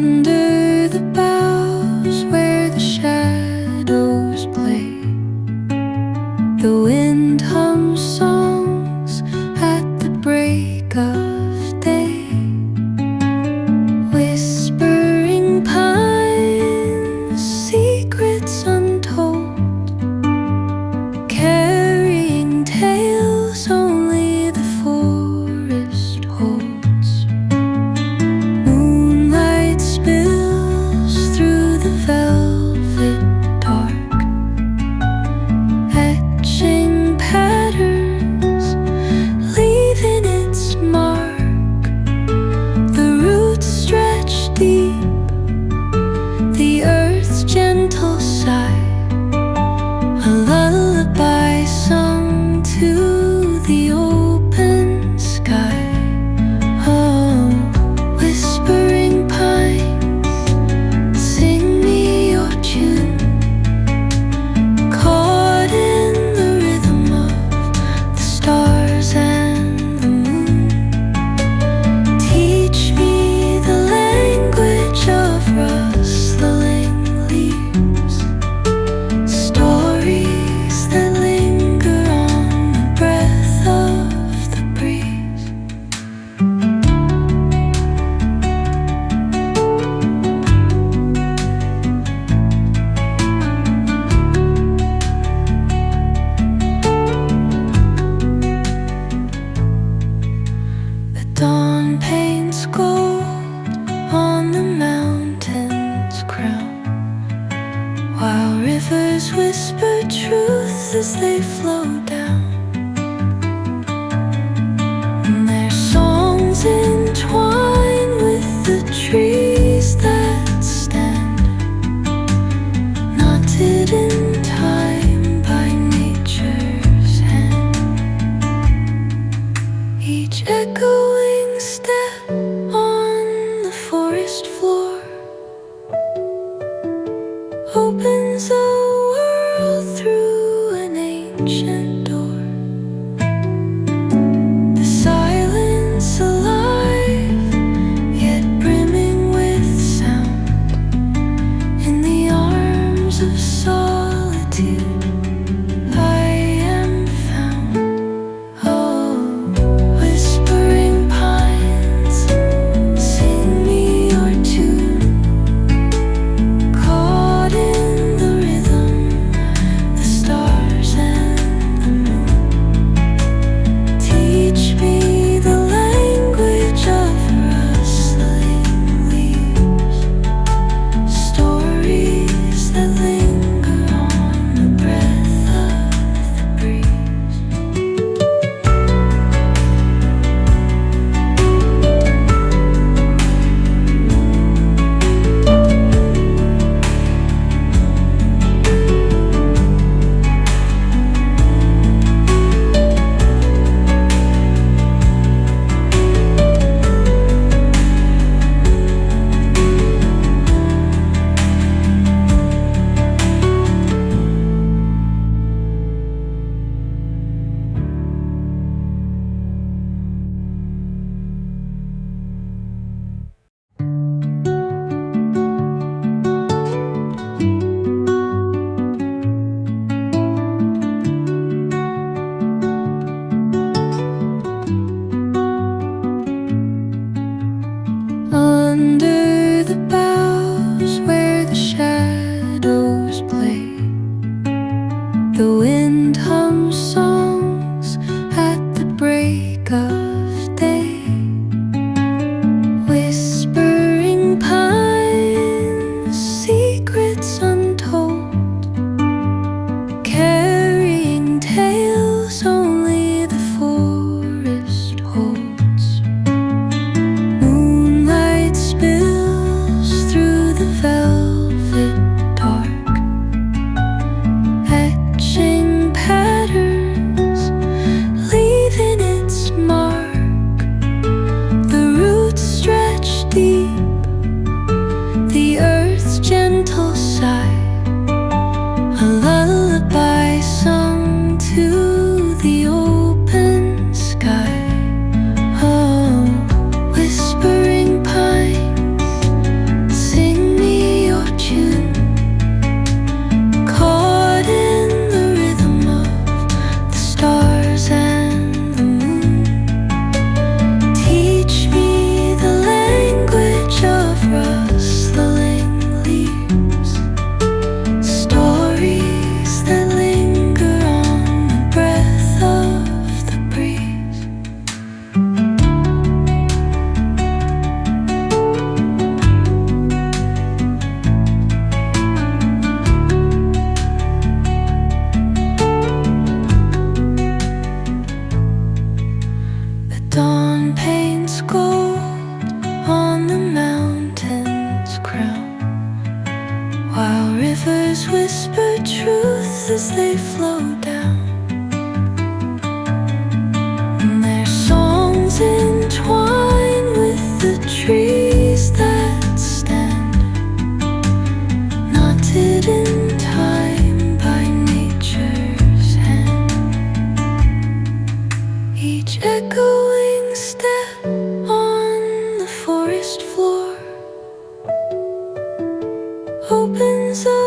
Under the boughs where the shadows play, the wind hums songs at the break of day. Whispering pines, secrets untold, carrying tales only the forest holds. Moonlight spills through the velvet dark, etching patterns, leaving its mark. The roots stretch deep, the earth's gentle sigh, a lullaby sung to the open sky. Oh, whispering pines, sing me your tune, caught in the rhythm of the stars and the moon. Teach me the language of rustling leaves, stories that linger on the breath of the breeze. The dawn paints gold on the mountain's crown, while rivers whisper truth as they flow down. And their songs entwine with the trees that stand, knotted in time by nature's hand. Each echoing step on the forest floor opens a world through an ancient door. The silence alive, yet brimming with sound. In the arms of solitude, I am found. Oh, whispering pines, sing me your tune, its crown, while rivers whisper truth as they flow down. And their songs entwine with the trees that stand, knotted in time by nature's hand. Each echoing step on the forest floor opens up